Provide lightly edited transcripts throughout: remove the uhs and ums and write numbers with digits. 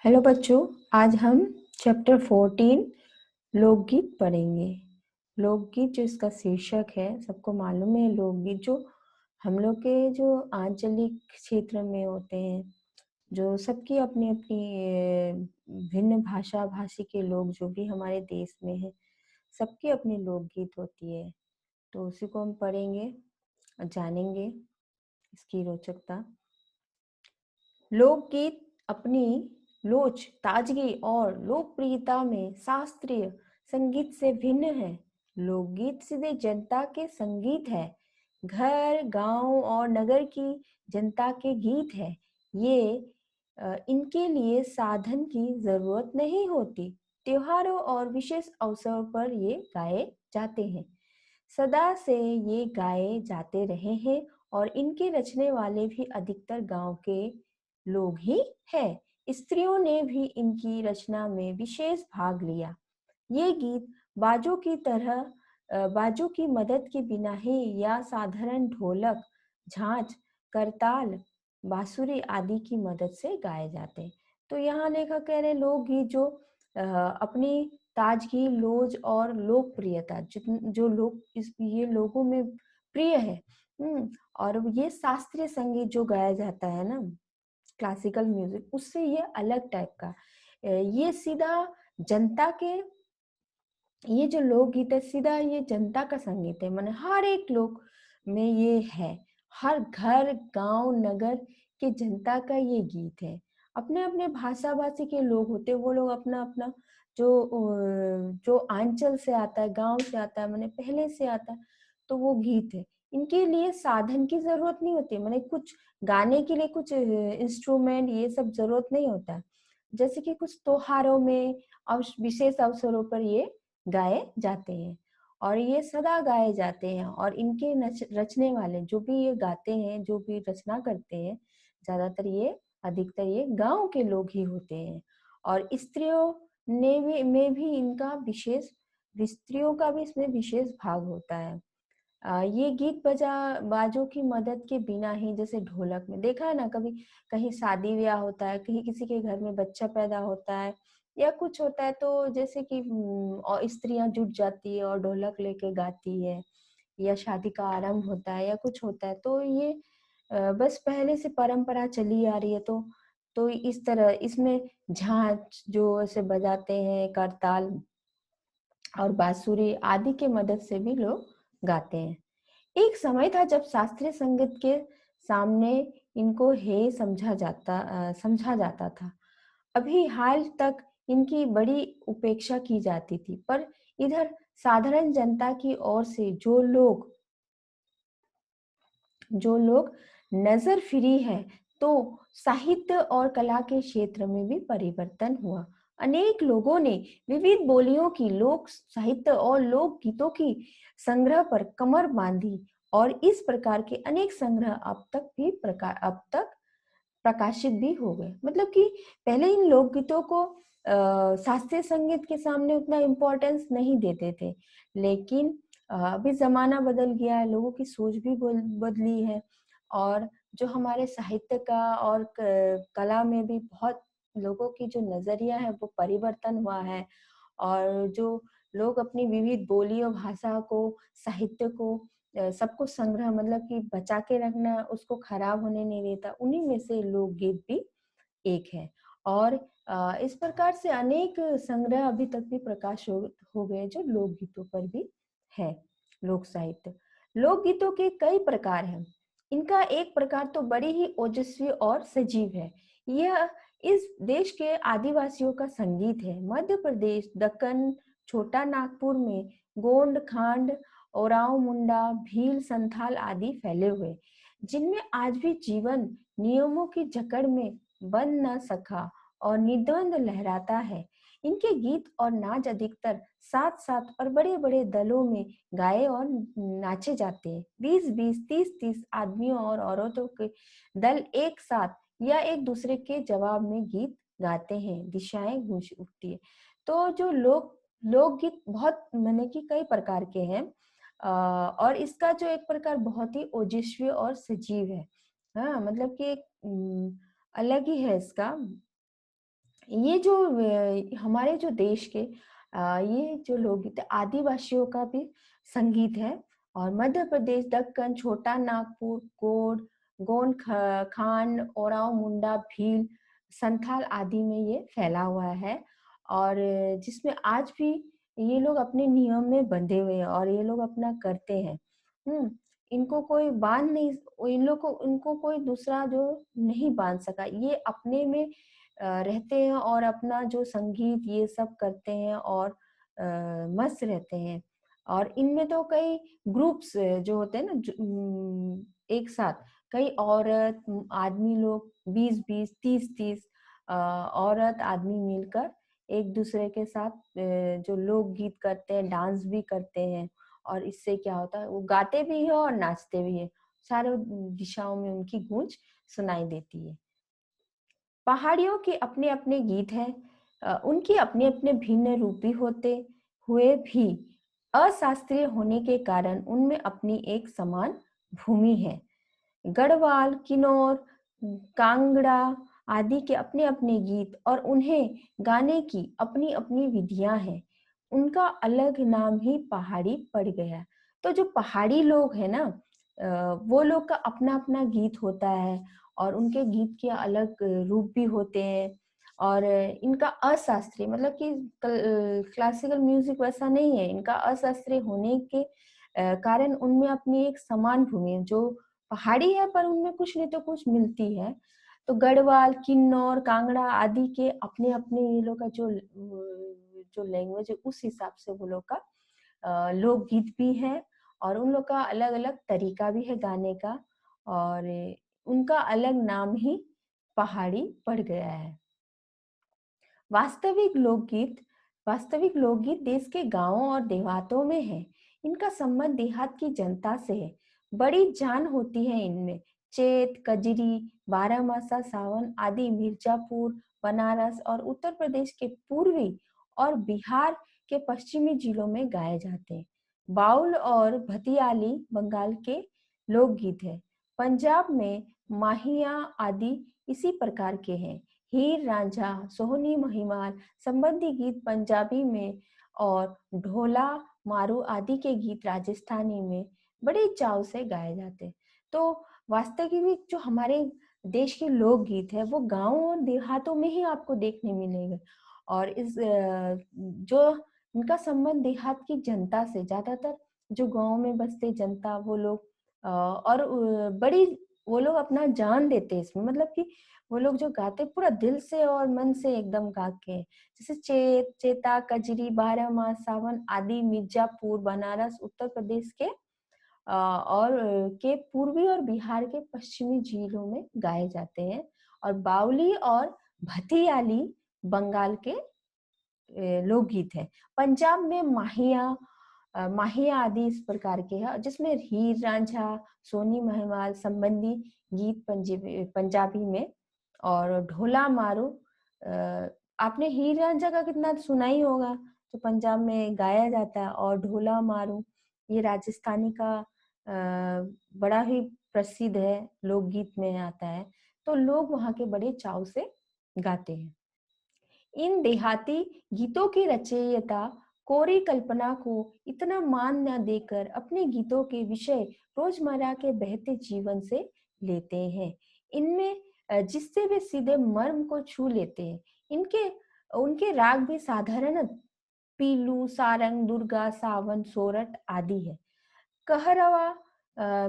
Hello बच्चों, आज हम चैप्टर 14 लोकगीत पढ़ेंगे। लोकगीत जो इसका शीर्षक है, सबको मालूम है लोकगीत जो हम लोग के जो आंचलिक क्षेत्र में होते हैं, जो सबकी अपनी अपनी भिन्न भाषा भाषी के लोग जो भी हमारे देश में हैं, सबकी अपनी लोकगीत होती है। तो उसी को हम पढ़ेंगे और जानेंगे इसकी रोचकता। लोकगीत अपनी लोच, ताजगी और लोकप्रियता में शास्त्रीय संगीत से भिन्न है। लोकगीत सीधे जनता के संगीत है, घर, गांव और नगर की जनता के गीत है। ये इनके लिए साधन की जरूरत नहीं होती। त्योहारों और विशेष अवसरों पर ये गाए जाते हैं। सदा से ये गाए जाते रहे हैं और इनके रचने वाले भी अधिकतर गांव के लोग ही हैं। स्त्रियों ने भी इनकी रचना में विशेष भाग लिया। ये गीत बाजों की तरह बाजों की मदद के बिना ही या साधारण ढोलक, झांझ, करताल, बांसुरी आदि की मदद से गाए जाते हैं। तो यहाँ लेखक कह रहे लोकगीत जो अपनी ताजगी, लोज और लोकप्रियता जो लोग ये लोगों में प्रिय है। और ये शास्त्रीय संगीत जो गाया जाता है ना, क्लासिकल म्यूजिक, उससे ये अलग टाइप का। ये सीधा जनता के, ये जो लोकगीत है सीधा ये जनता का संगीत है, माने हर एक लोग में ये है। हर घर, गांव, नगर के जनता का ये गीत है। अपने अपने भाषा भाषी के लोग होते हैं, वो लोग अपना अपना जो अंचल से आता है, गांव से आता है, माने पहले से आता है, तो वो गीत है। इनके लिए साधन की जरूरत नहीं होती, माने कुछ गाने के लिए कुछ इंस्ट्रूमेंट ये सब जरूरत नहीं होता। जैसे कि कुछ त्योहारों में और विशेष अवसरों पर ये गाए जाते हैं और ये सदा गाए जाते हैं। और इनके रचने वाले जो भी ये गाते हैं, जो भी रचना करते हैं, ज्यादातर ये अधिकतर ये गांव के लोग ही होते हैं। और स्त्रियों ने भी में भी इनका विशेष, स्त्रियों का भी इसमें विशेष भाग होता है। ये गीत बाजों की मदद के बिना ही, जैसे ढोलक में देखा है ना, कभी कहीं शादी ब्याह होता है, कहीं किसी के घर में बच्चा पैदा होता है या कुछ होता है, तो जैसे कि और स्त्रियां जुट जाती है और ढोलक लेके गाती है, या शादी का आरंभ होता है या कुछ होता है, तो ये बस पहले से परंपरा चली आ रही है। तो इस तरह इसमें झांझ जो ऐसे बजाते हैं, करताल और बांसुरी आदि के मदद से भी लोग गाते हैं। एक समय था जब शास्त्रीय संगीत के सामने इनको हे समझा जाता था। अभी हाल तक इनकी बड़ी उपेक्षा की जाती थी, पर इधर साधारण जनता की ओर से जो लोग नजर फिरी है, तो साहित्य और कला के क्षेत्र में भी परिवर्तन हुआ। अनेक लोगों ने विविध बोलियों की लोक साहित्य और लोक गीतों की संग्रह पर कमर बांधी और इस प्रकार के अनेक संग्रह अब तक प्रकाशित भी हो गए। मतलब कि पहले इन लोकगीतों को शास्त्रीय संगीत के सामने उतना इम्पोर्टेंस नहीं देते थे, लेकिन अभी जमाना बदल गया है, लोगों की सोच भी बदली है। और जो हमारे साहित्य का और कला में भी बहुत लोगों की जो नजरिया है वो परिवर्तन हुआ है। और जो लोग अपनी विविध बोली और भाषा को, साहित्य को, सबको संग्रह, मतलब कि बचा के रखना, उसको खराब होने नहीं देता, उन्हीं में से लोकगीत भी एक है। और इस प्रकार से अनेक संग्रह अभी तक भी प्रकाश हो गए जो लोकगीतों पर भी है। लोक साहित्य, लोकगीतों के कई प्रकार हैं। इनका एक प्रकार तो बड़ी ही ओजस्वी और सजीव है। यह इस देश के आदिवासियों का संगीत है। मध्य प्रदेश, दक्कन, छोटा नागपुर में गोंड, खांड, ओराव मुंडा, भील, संथाल आदि फैले हुए, जिनमें आज भी जीवन नियमों की जकड़ में बन न सका और निर्द्वंद लहराता है। इनके गीत और नाच अधिकतर साथ साथ और बड़े बड़े दलों में गाए और नाचे जाते हैं। 20-20, 30-30 आदमियों और औरतों के दल एक साथ या एक दूसरे के जवाब में गीत गाते हैं, दिशाएं गूंज उठती है। तो जो लोकगीत बहुत मैंने कि कई प्रकार के हैं। और इसका जो एक प्रकार बहुत ही ओजस्वी और सजीव है। हाँ, मतलब कि एक अलग ही है इसका। ये जो हमारे जो देश के ये जो लोकगीत है, आदिवासियों का भी संगीत है। और मध्य प्रदेश, दक्कन, छोटा नागपुर, खांड, ओराव, मुंडा, भील, संथाल आदि में ये फैला हुआ है। और जिसमें आज भी ये लोग अपने नियम में बंधे हुए हैं और ये लोग अपना करते हैं। इनको कोई बांध नहीं, इन लोग को इनको कोई दूसरा जो नहीं बांध सका। ये अपने में रहते हैं और अपना जो संगीत ये सब करते हैं और मस्त रहते हैं। और इनमें तो कई ग्रुप्स जो होते हैं ना, एक साथ कई औरत आदमी लोग 20-20, 30-30 औरत आदमी मिलकर एक दूसरे के साथ जो लोक गीत करते हैं, डांस भी करते हैं। और इससे क्या होता है, वो गाते भी हैं और नाचते भी हैं। चारों दिशाओं में उनकी गूंज सुनाई देती है। पहाड़ियों के अपने अपने गीत हैं। उनके अपने अपने भिन्न रूपी होते हुए भी अशास्त्रीय होने के कारण उनमें अपनी एक समान भूमि है। गढ़वाल, किन्नौर, कांगड़ा आदि के अपने अपने गीत और उन्हें गाने की अपनी अपनी विधियां हैं। उनका अलग नाम ही पहाड़ी पड़ गया। तो जो पहाड़ी लोग हैं ना, वो लोग का अपना अपना गीत होता है और उनके गीत के अलग रूप भी होते हैं। और इनका अशास्त्रीय मतलब कि क्लासिकल म्यूजिक वैसा नहीं है। इनका अशास्त्रीय होने के कारण उनमें अपनी एक समान भूमि है। जो पहाड़ी है पर उनमें कुछ नहीं तो कुछ मिलती है। तो गढ़वाल, किन्नौर, कांगड़ा आदि के अपने अपने ये लोग का जो लैंग्वेज है, उस हिसाब से वो लोग का लोकगीत भी है। और उन लोग का अलग अलग तरीका भी है गाने का। और उनका अलग नाम ही पहाड़ी पड़ गया है। वास्तविक लोकगीत वास्तविक लोकगीत देश के गांवों और देहातों में है। इनका संबंध देहात की जनता से है। बड़ी जान होती है इनमें। चैत, कजरी, बारहमासा, सावन आदि मिर्जापुर, बनारस और उत्तर प्रदेश के पूर्वी और बिहार के पश्चिमी जिलों में गाए जाते हैं। बाउल और भतियाली बंगाल के लोकगीत है। पंजाब में माहिया आदि इसी प्रकार के हैं। हीर रांझा, सोहनी महिमाल संबंधी गीत पंजाबी में और ढोला मारू आदि के गीत राजस्थानी में बड़े चाव से गाए जाते हैं। तो वास्तविक जो हमारे देश के लोकगीत है वो गांवों और देहातों में ही आपको देखने मिलेंगे। और इस जो इनका संबंध देहात की जनता से, ज्यादातर जो गांव में बसते जनता वो लोग और बड़ी वो लोग अपना जान देते हैं इसमें। मतलब कि वो लोग जो गाते पूरा दिल से और मन से एकदम गा के, जैसे चेत, चेता, कजरी, बारहमास, सावन आदि मिर्जापुर, बनारस, उत्तर प्रदेश के और के पूर्वी और बिहार के पश्चिमी जिलों में गाए जाते हैं। और बाउली और भथियाली बंगाल के लोकगीत है। पंजाब में माहिया आदि इस प्रकार के हैं जिसमें हीर रांझा, सोनी महिमाल संबंधी गीत पंजाबी में। और ढोला मारू, आपने हीर रांझा का कितना सुना ही होगा, जो पंजाब में गाया जाता है। और ढोला मारू ये राजस्थानी का बड़ा ही प्रसिद्ध है, लोकगीत में आता है। तो लोग वहाँ के बड़े चाव से गाते हैं। इन देहाती गीतों के रचयिता कोरी कल्पना को इतना मान न देकर अपने गीतों के विषय रोजमर्रा के बहते जीवन से लेते हैं। इनमें जिससे वे सीधे मर्म को छू लेते हैं। इनके उनके राग भी साधारण पीलू, सारंग, दुर्गा, सावन, सोरठ आदि है। कहरवा,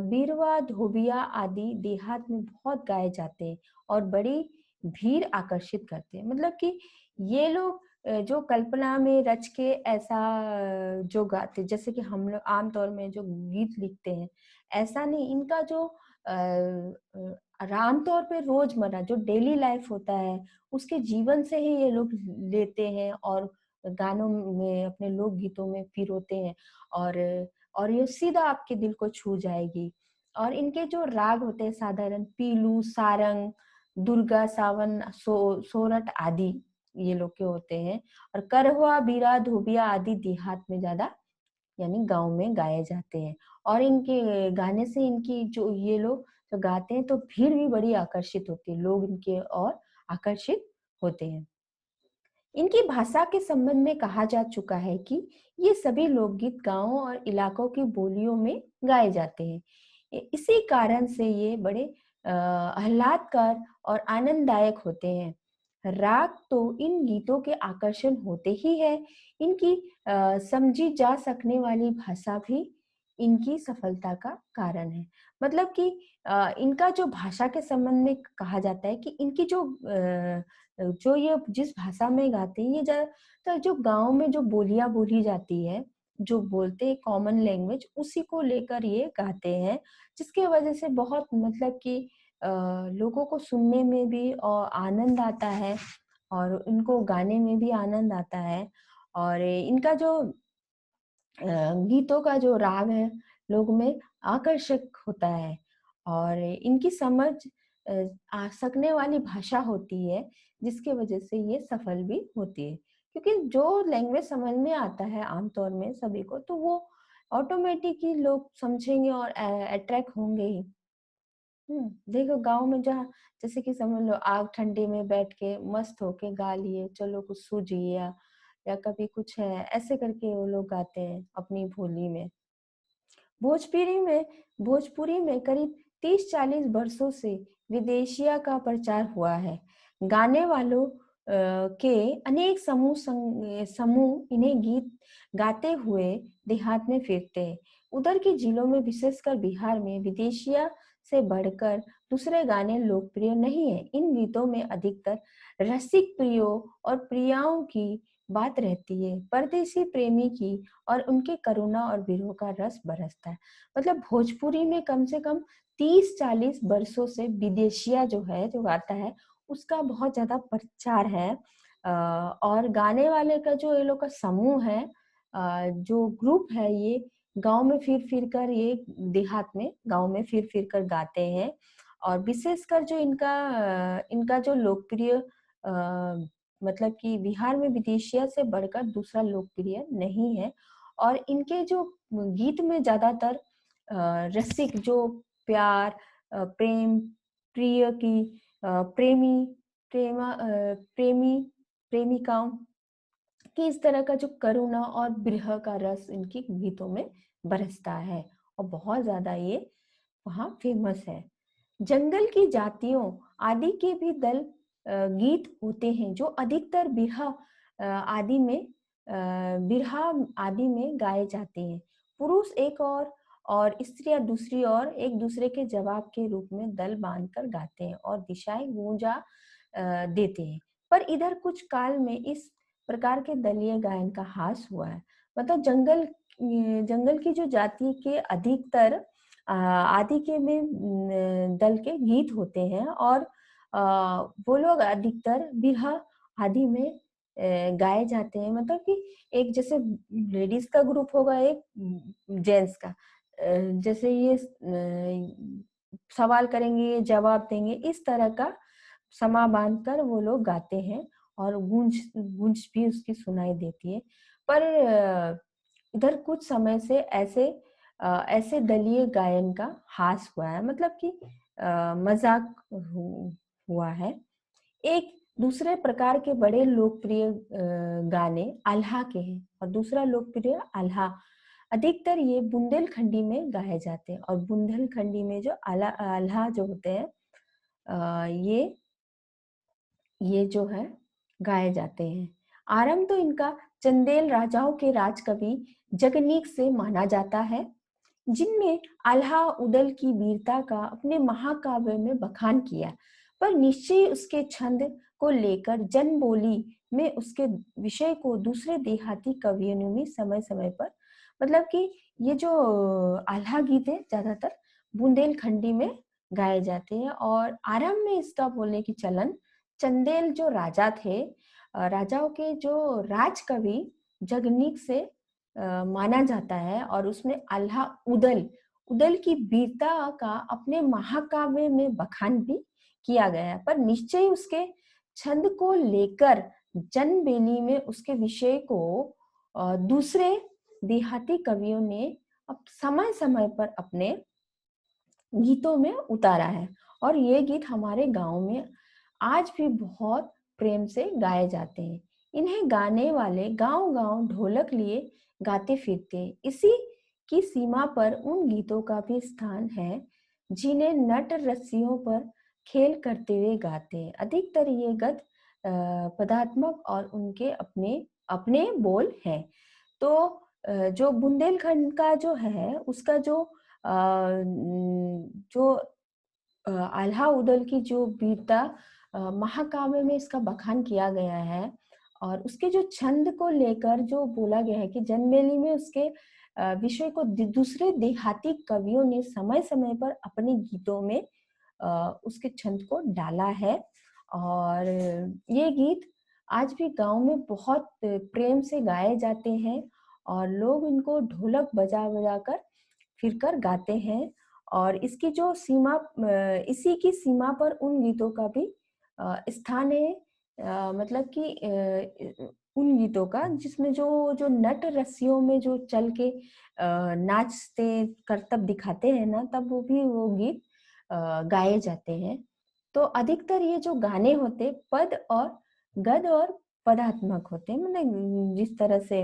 बीरवा, धोबिया आदि देहात में बहुत गाए जाते हैं और बड़ी भीड़ आकर्षित करते हैं। मतलब कि ये लोग जो कल्पना में रच के ऐसा जो गाते, जैसे कि हम लोग आमतौर में जो गीत लिखते हैं, ऐसा नहीं। इनका जो आमतौर पे रोजमर्रा जो डेली लाइफ होता है उसके जीवन से ही ये लोग लेते हैं और गानों में, अपने लोक गीतों में पिरोते हैं। और ये सीधा आपके दिल को छू जाएगी। और इनके जो राग होते हैं साधारण पीलू, सारंग, दुर्गा, सावन, सोरठ आदि ये लोग के होते हैं। और करहुआ, बीरा, धोबिया आदि देहात में ज्यादा यानी गांव में गाए जाते हैं। और इनके गाने से इनकी जो ये लोग जो गाते हैं तो भीड़ भी बड़ी आकर्षित होती है, लोग इनके और आकर्षित होते हैं। इनकी भाषा के संबंध में कहा जा चुका है कि ये सभी लोकगीत गांवों और इलाकों की बोलियों में गाए जाते हैं। इसी कारण से ये बड़े आह्लादकर और आनंददायक होते हैं। राग तो इन गीतों के आकर्षण होते ही है। इनकी समझी जा सकने वाली भाषा भी इनकी सफलता का कारण है। मतलब कि इनका जो भाषा के संबंध में कहा जाता है कि इनकी जो ये जिस भाषा में गाते हैं, ये ज़्यादातर जो गाँव में जो बोलियाँ बोली जाती है, जो बोलते हैं कॉमन लैंग्वेज, उसी को लेकर ये गाते हैं, जिसकी वजह से बहुत मतलब कि लोगों को सुनने में भी आनंद आता है और इनको गाने में भी आनंद आता है। और इनका जो गीतों का जो राग है, लोग में आकर्षक होता है और इनकी समझ आ सकने वाली भाषा होती है, जिसकी वजह से ये सफल भी होती है। क्योंकि जो लैंग्वेज समझ में आता है आमतौर में सभी को, तो वो ऑटोमेटिक ही लोग समझेंगे और अट्रैक्ट होंगे ही। देखो गाँव में जहाँ जैसे कि समझ लो आग ठंडी में बैठ के मस्त होके गा लिए, चलो कुछ सूझी या कभी कुछ है, ऐसे करके वो लोग गाते हैं अपनी बोली में। भोजपुरी में करीब 30-40 वर्षों से विदेशिया का प्रचार हुआ है। गाने वालों के अनेक समूह इन्हें गीत गाते हुए देहात में फिरते हैं। उधर के जिलों में विशेषकर बिहार में विदेशिया से बढ़कर दूसरे गाने लोकप्रिय नहीं है। इन गीतों में अधिकतर रसिक प्रियों और प्रियाओं की बात रहती है, परदेसी प्रेमी की और उनके करुणा और विरह का रस बरसता है। मतलब भोजपुरी में कम से कम 30-40 वर्षों से विदेशिया जो है जो गाता है, उसका बहुत ज्यादा प्रचार है। और गाने वाले का जो ये लोग का समूह है, जो ग्रुप है, ये गांव में फिर फिर कर ये देहात में गांव में फिर फिर कर गाते हैं। और विशेषकर जो इनका जो लोकप्रिय मतलब कि बिहार में विदेशिया से बढ़कर दूसरा लोकप्रिय नहीं है। और इनके जो गीत में ज्यादातर रसिक जो प्यार, प्रेम, प्रिय की प्रेमी, प्रेमी, प्रेमिकाओं कि इस तरह का जो करुणा और विरह का रस इनके गीतों में बरसता है और बहुत ज्यादा ये वहाँ फेमस है। जंगल की जातियों आदि के भी दल गीत होते हैं जो अधिकतर बिरहा आदि में गाए जाते हैं। पुरुष एक और स्त्रियां दूसरी ओर एक दूसरे के जवाब के रूप में दल बांधकर गाते हैं और दिशाएं गूंजा देते हैं। पर इधर कुछ काल में इस प्रकार के दलीय गायन का ह्रास हुआ है। मतलब जंगल की जो जाति के अधिकतर आदि के में दल के गीत होते हैं और वो लोग अधिकतर बिरहा आदि में गाए जाते हैं। मतलब कि एक जैसे लेडीज का ग्रुप होगा, एक जेंट्स का, जैसे ये सवाल करेंगे, ये जवाब देंगे, इस तरह का समा बांधकर वो लोग गाते हैं और गूंज गूंज भी उसकी सुनाई देती है। पर इधर कुछ समय से ऐसे दलीय गायन का ह्रास हुआ है, मतलब कि मजाक हुआ है। एक दूसरे प्रकार के बड़े लोकप्रिय गाने आल्हा के हैं और दूसरा लोकप्रिय आल्हा। अधिकतर ये बुंदेलखंडी में गाए जाते हैं और बुंदेलखंडी में जो आल्हा जो होते हैं, ये जो है गाए जाते हैं। आरंभ तो इनका चंदेल राजाओं के राजकवि जगनीक से माना जाता है, जिनमें आल्हा उदल की वीरता का अपने महाकाव्य में बखान किया। पर निश्चय उसके छंद को लेकर जन बोली में उसके विषय को दूसरे देहाती कवियों ने भी समय समय पर, मतलब कि ये जो आल्हा गीत है ज्यादातर बुंदेलखंडी में गाए जाते हैं। और आरंभ में इसका बोलने की चलन चंदेल जो राजा थे, राजाओं के जो राजकवि जगनीक से माना जाता है और उसमें आल्हा उदल उदल की वीरता का अपने महाकाव्य में बखान भी किया गया है। पर निश्चय उसके छंद को लेकर जनबेली में उसके विषय को दूसरे देहाती कवियों ने अब समय समय पर अपने गीतों में उतारा है। और ये गीत हमारे गांव में आज भी बहुत प्रेम से गाए जाते हैं। इन्हें गाने वाले गांव-गांव ढोलक लिए गाते फिरते। इसी की सीमा पर उन गीतों का भी स्थान है जिन्हें नट रस्सियों पर खेल करते हुए गाते हैं। अधिकतर ये गद पदात्मक और उनके अपने अपने बोल हैं। तो जो बुंदेलखंड का जो है उसका जो आल्हा उदल की जो वीरता महाकाव्य में इसका बखान किया गया है। और उसके जो छंद को लेकर जो बोला गया है कि जनमेली में उसके विषय को दूसरे देहाती कवियों ने समय समय पर अपने गीतों में उसके छंद को डाला है। और ये गीत आज भी गांव में बहुत प्रेम से गाए जाते हैं और लोग इनको ढोलक बजा बजा कर फिरकर गाते हैं। और इसकी जो सीमा इसी की सीमा पर उन गीतों का भी स्थान है। मतलब कि उन गीतों का जिसमें जो जो नट रस्सियों में जो चल के नाचते करतब दिखाते हैं ना, तब वो गीत गाए जाते हैं। तो अधिकतर ये जो गाने होते पद और गद और पदात्मक होते हैं, मतलब जिस तरह से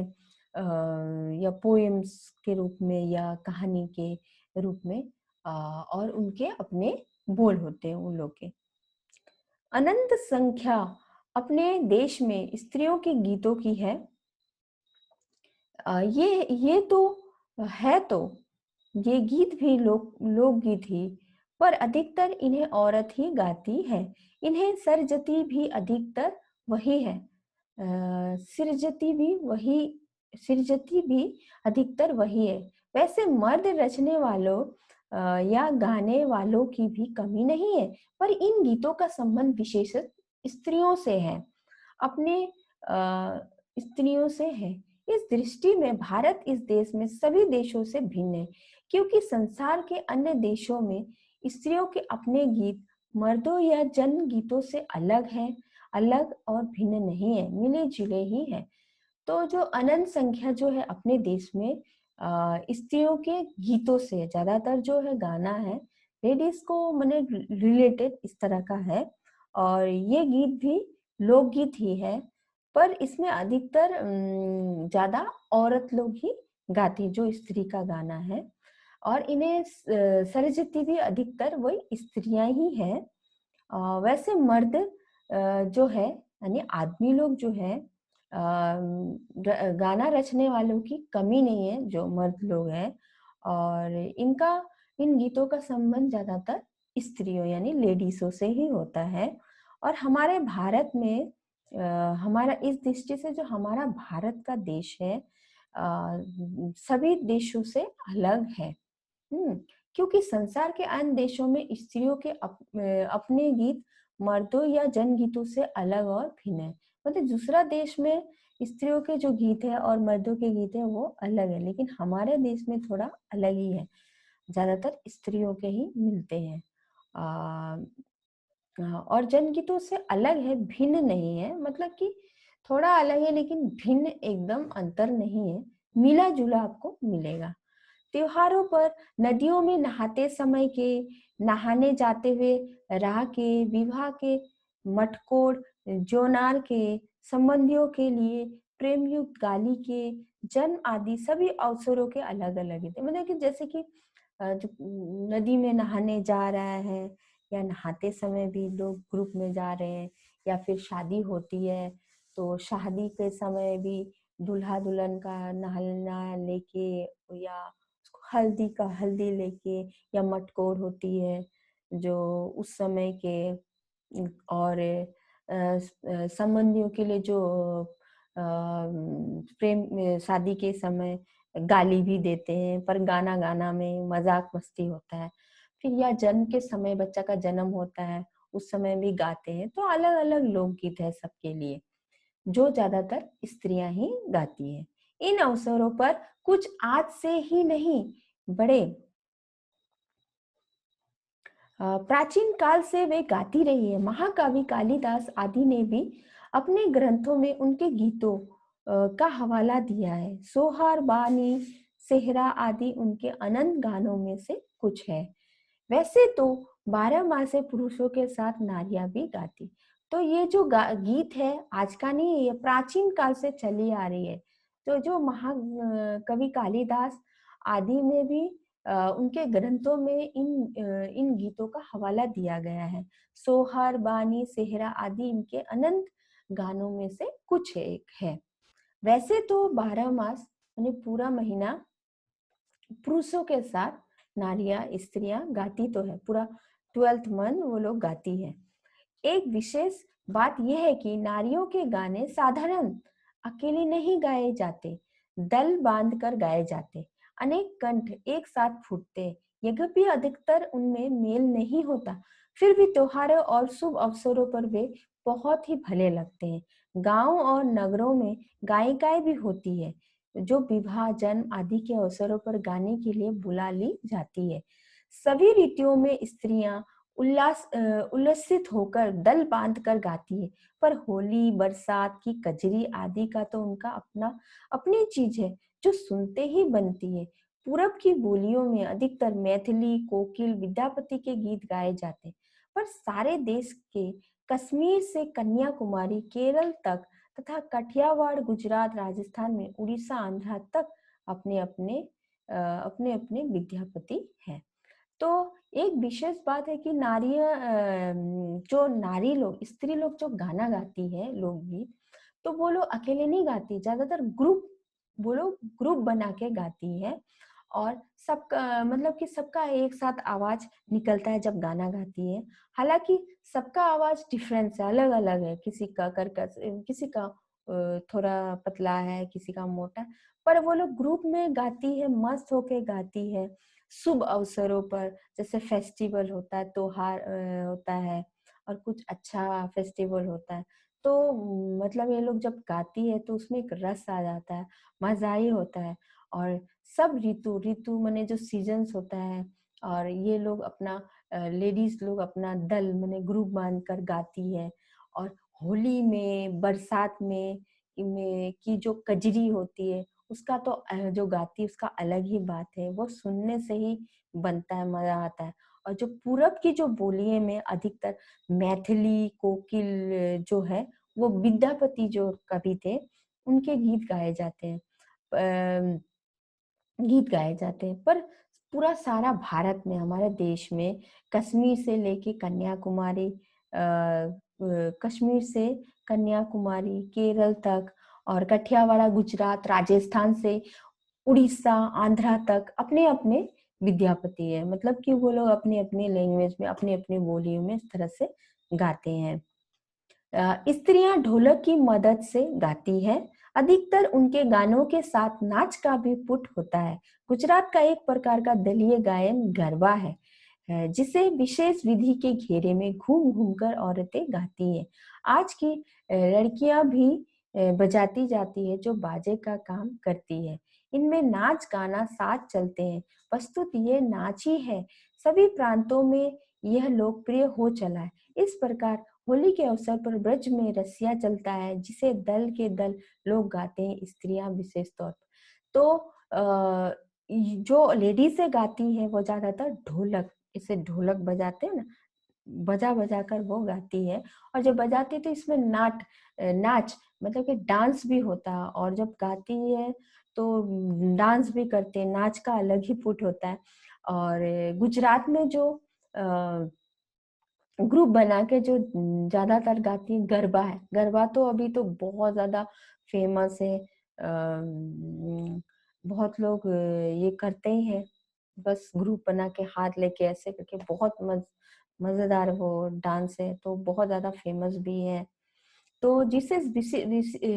या पोएम्स के रूप में या कहानी के रूप में, और उनके अपने बोल होते हैं उन लोग के। अनंत संख्या अपने देश में स्त्रियों के गीतों की है। ये तो है, तो ये गीत भी लोकगीत ही, पर अधिकतर इन्हें औरत ही गाती है। इन्हें सरजती भी अधिकतर वही है। सिरजती भी वही सिरजती भी अधिकतर वही है। वैसे मर्द रचने वालों या गाने वालों की भी कमी नहीं है, पर इन गीतों का संबंध विशेष स्त्रियों से है, अपने स्त्रियों से है। इस दृष्टि में भारत इस देश में सभी देशों से भिन्न है, क्योंकि संसार के अन्य देशों में स्त्रियों के अपने गीत मर्दों या जन गीतों से अलग है, अलग और भिन्न नहीं है, मिले जुले ही है। तो जो अनंत संख्या जो है अपने देश में स्त्रियों के गीतों से ज्यादातर जो है गाना है लेडीज को मैंने रिलेटेड इस तरह का है। और ये गीत भी लोकगीत ही है, पर इसमें अधिकतर ज्यादा औरत लोग ही गाती है, जो स्त्री का गाना है। और इन्हें सरजती भी अधिकतर वही स्त्रियां ही हैं। वैसे मर्द जो है यानी आदमी लोग जो है गाना रचने वालों की कमी नहीं है, जो मर्द लोग हैं। और इन गीतों का संबंध ज्यादातर स्त्रियों यानी लेडीजों से ही होता है। और हमारे भारत में हमारा इस दृष्टि से जो हमारा भारत का देश है सभी देशों से अलग है। क्योंकि संसार के अन्य देशों में स्त्रियों के अपने गीत मर्दों या जनगीतों से अलग और भिन्न है। मतलब दूसरा देश में स्त्रियों के जो गीत है और मर्दों के गीत है वो अलग है, लेकिन हमारे देश में थोड़ा अलग ही है, ज्यादातर स्त्रियों के ही मिलते हैं। और जनगीतों से अलग है, भिन्न नहीं है, मतलब कि थोड़ा अलग है लेकिन भिन्न एकदम अंतर नहीं है, मिला जुला आपको मिलेगा। त्योहारों पर नदियों में नहाते समय के, नहाने जाते हुए राह के, विवाह के, मटकोड़ जोनार के, संबंधियों के लिए प्रेम युक्त गाली के, जन्म आदि सभी अवसरों के अलग अलग थे। मतलब कि जैसे कि जो नदी में नहाने जा रहा है या नहाते समय भी लोग ग्रुप में जा रहे हैं, या फिर शादी होती है तो शादी के समय भी दूल्हा दुल्हन का नहलाना लेके, या हल्दी का हल्दी लेके, या मटकोर होती है जो उस समय के, और संबंधियों के लिए जो प्रेम शादी के समय गाली भी देते हैं, पर गाना गाना में मजाक मस्ती होता है। फिर या जन्म के समय बच्चा का जन्म होता है उस समय भी गाते हैं। तो अलग अलग लोकगीत है सबके लिए, जो ज्यादातर स्त्रियां ही गाती हैं। इन अवसरों पर कुछ आज से ही नहीं, बड़े प्राचीन काल से वे गाती रही है। महाकवि कालिदास आदि ने भी अपने ग्रंथों में उनके गीतों का हवाला दिया है। सोहर, बानी, सेहरा आदि उनके अनंत गानों में से कुछ है। वैसे तो 12 माह से पुरुषों के साथ नारियां भी गाती, तो ये जो गीत है आज का नहीं है, ये प्राचीन काल से चली आ रही है। तो जो कवि कालिदास आदि में भी उनके ग्रंथों में इन गीतों का हवाला दिया गया है। सोहर, बानी, सेहरा आदि इनके अनंत गानों में से कुछ एक है। वैसे तो 12 मास यानी पूरा महीना पुरुषों के साथ नारियां, स्त्रियां गाती तो है, पूरा 12th मंथ वो लोग गाती है। एक विशेष बात यह है कि नारियों के गाने साधारण अकेले नहीं गाए जाते, दल बांध कर गाए जाते। अनेक कंठ एक साथ फूटते, यद्यपि अधिकतर उनमें मेल नहीं होता, फिर भी त्योहारों और शुभ अवसरों पर वे बहुत ही भले लगते हैं। गांव और नगरों में गायिकाएं भी होती है, जो विवाह, जन्म आदि के अवसरों पर गाने के लिए बुला ली जाती है। सभी रीतियों में स्त्रियां उल्लसित होकर दल बांध कर गाती है, पर होली, बरसात की कजरी आदि का तो उनका अपना अपनी चीज है, जो सुनते ही बनती है। पूरब की बोलियों में अधिकतर मैथिली, कोकिल, विद्यापति के गीत गाए जाते हैं, पर सारे देश के कश्मीर से कन्याकुमारी, केरल तक तथा कठियावाड़, गुजरात, राजस्थान में उड़ीसा, आंध्र तक अपने अपने अपने अपने विद्यापति हैं। तो एक विशेष बात है कि जो नारी लोग, स्त्री लोग जो गाना गाती है लोकगीत, तो वो लोग अकेले नहीं गाती, ज्यादातर वो लोग ग्रुप बना के गाती है। और सबका मतलब कि सबका एक साथ आवाज निकलता है जब गाना गाती है। हालांकि सबका आवाज डिफरेंस है, अलग अलग है, किसी का कर्कश, किसी का थोड़ा पतला है, किसी का मोटा, पर वो लोग ग्रुप में गाती है, मस्त होके गाती है। शुभ अवसरों पर, जैसे फेस्टिवल होता है, त्योहार होता है, और कुछ अच्छा फेस्टिवल होता है, तो मतलब ये लोग जब गाती है तो उसमें एक रस आ जाता है, मजा ही होता है। और सब ऋतु ऋतु माने जो सीजन्स होता है, और ये लोग अपना लेडीज लोग अपना दल माने ग्रुप बांध कर गाती है। और होली में, बरसात में की जो कजरी होती है, उसका तो जो गाती है उसका अलग ही बात है, वो सुनने से ही बनता है, मजा आता है। और जो पूरब की जो बोलिये में अधिकतर मैथिली, कोकिल जो है, वो विद्यापति जो कवि थे, उनके गीत गाए जाते हैं। गीत गाए जाते हैं। पर पूरा सारा भारत में, हमारे देश में, कश्मीर से लेके कन्याकुमारी, कश्मीर से कन्याकुमारी, केरल तक, और कठियावाड़ा, गुजरात, राजस्थान से उड़ीसा, आंध्रा तक अपने अपने विद्यापति है। मतलब कि वो लोग अपने अपने लैंग्वेज में, अपने अपने बोलियों में इस तरह से गाते हैं। स्त्रियां ढोलक की मदद से गाती है। अधिकतर उनके गानों के साथ नाच का भी पुट होता है। गुजरात का एक प्रकार का दलीय गायन गरबा है, जिसे विशेष विधि के घेरे में घूम घूम कर औरतें गाती हैं। आज की लड़कियां भी बजाती जाती है, जो बाजे का काम करती है। इनमें नाच, गाना साथ चलते हैं। वस्तुत ये नाच ही है, सभी प्रांतों में यह लोकप्रिय हो चला है। इस प्रकार होली के अवसर पर ब्रज में रसिया चलता है, जिसे दल के दल लोग गाते हैं, स्त्रियां विशेष तौर पर। तो जो लेडीज गाती है वो ज्यादातर ढोलक, इसे ढोलक बजाते हैं ना, बजा बजा कर वो गाती है। और जब बजाती है तो इसमें नाच मतलब कि डांस भी होता है, और जब गाती है तो डांस भी करते हैं, नाच का अलग ही पुट होता है। और गुजरात में जो ग्रुप बना के जो ज्यादातर गाती है, गरबा है। गरबा तो अभी तो बहुत ज्यादा फेमस है। बहुत लोग ये करते ही हैं, बस ग्रुप बना के हाथ लेके ऐसे करके, बहुत मजेदार वो डांस है, तो बहुत ज्यादा फेमस भी है। तो जिसे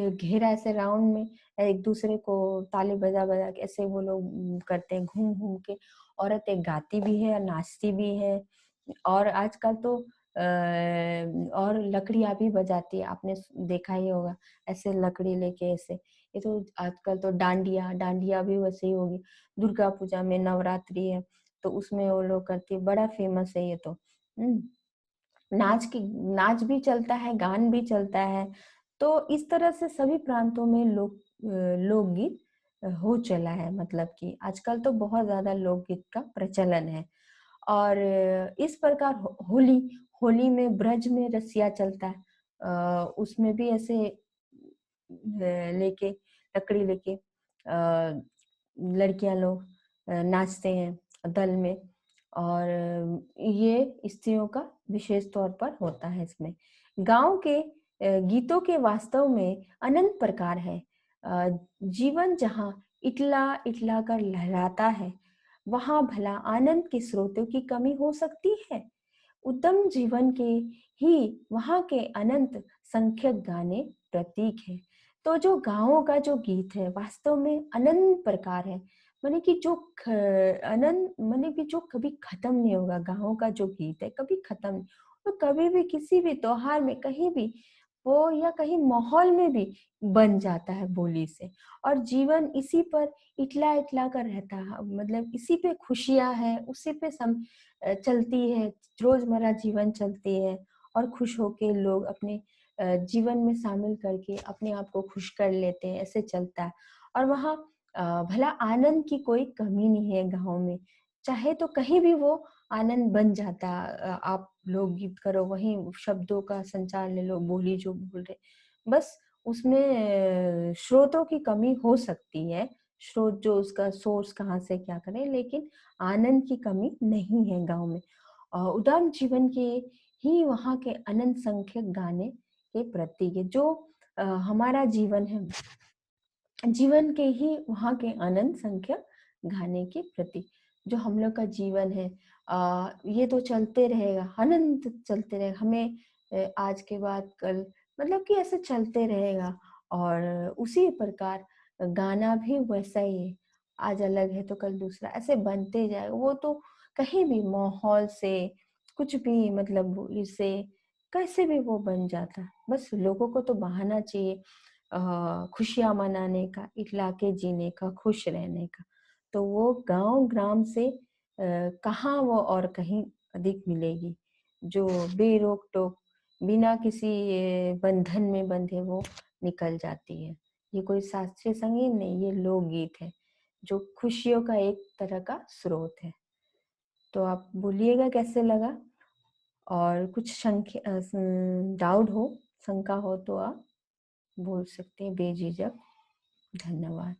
घेरा ऐसे राउंड में एक दूसरे को ताली बजा बजा के ऐसे वो लोग करते हैं, घूम घूम के। औरतें गाती भी है और नाचती भी है। और आजकल तो और लकड़ियां भी बजाती है, आपने देखा ही होगा, ऐसे लकड़ी लेके ऐसे। ये तो आजकल तो डांडिया डांडिया भी वैसे ही होगी। दुर्गा पूजा में नवरात्रि है, तो उसमें वो लोग करती है, बड़ा फेमस है ये तो। नाच भी चलता है, गान भी चलता है। तो इस तरह से सभी प्रांतों में लोकगीत हो चला है। मतलब कि आजकल तो बहुत ज्यादा लोकगीत का प्रचलन है। और इस प्रकार होली होली में ब्रज में रसिया चलता है। उसमें भी ऐसे लेके लकड़ी लेके लड़कियां लोग नाचते हैं दल में। और ये स्त्रियों का विशेष तौर पर होता है इसमें। गांव के गीतों के वास्तव में अनंत प्रकार है। जीवन जहाँ इटला इटला कर लहराता है, वहां भला आनंद के स्रोतों की कमी हो सकती है? उत्तम जीवन के ही वहाँ के अनंत संख्यक गाने प्रतीक है। तो जो गाँवों का जो गीत है वास्तव में अनंत प्रकार है, माने कि जो अनंत, माने कि जो कभी खत्म नहीं होगा। गाँवों का जो गीत है कभी खत्म नहीं, तो कभी भी किसी भी त्योहार में कहीं भी वो या कहीं माहौल में भी बन जाता है बोली से। और जीवन इसी पर इटला इटला कर रहता है, मतलब इसी पे खुशियां है, उसी पे चलती है, रोजमर्रा जीवन चलती है। और खुश होके लोग अपने जीवन में शामिल करके अपने आप को खुश कर लेते हैं, ऐसे चलता है। और वहाँ भला आनंद की कोई कमी नहीं है गाँव में, चाहे तो कहीं भी वो आनंद बन जाता। आप लोकगीत करो, वहीं शब्दों का संचार ले लो, बोली जो बोल रहे, बस उसमें स्रोतों की कमी हो सकती है, स्रोत जो उसका सोर्स कहाँ से क्या करें, लेकिन आनंद की कमी नहीं है गाँव में। उदार जीवन के ही वहाँ के अनंत संख्यक गाने के प्रतीक है। जो हमारा जीवन है, जीवन के ही वहाँ के अनंत संख्यक गाने के प्रतीक। जो हम लोग का जीवन है, ये तो चलते रहेगा, अनंत चलते रहेगा। हमें आज के बाद कल, मतलब कि ऐसे चलते रहेगा। और उसी प्रकार गाना भी वैसा ही है, आज अलग है तो कल दूसरा, ऐसे बनते जाएगा। वो तो कहीं भी माहौल से कुछ भी, मतलब इससे कैसे भी वो बन जाता है। बस लोगों को तो बहाना चाहिए खुशियाँ मनाने का, इखला के जीने का, खुश रहने का। तो वो गाँव ग्राम से कहाँ वो और कहीं अधिक मिलेगी, जो बेरोक-टोक बिना किसी बंधन में बंधे वो निकल जाती है। ये कोई शास्त्रीय संगीत नहीं, ये लोकगीत है, जो खुशियों का एक तरह का स्रोत है। तो आप बोलिएगा कैसे लगा? और कुछ डाउट हो, शंका हो तो आप बोल सकते हैं बेझिझक। धन्यवाद।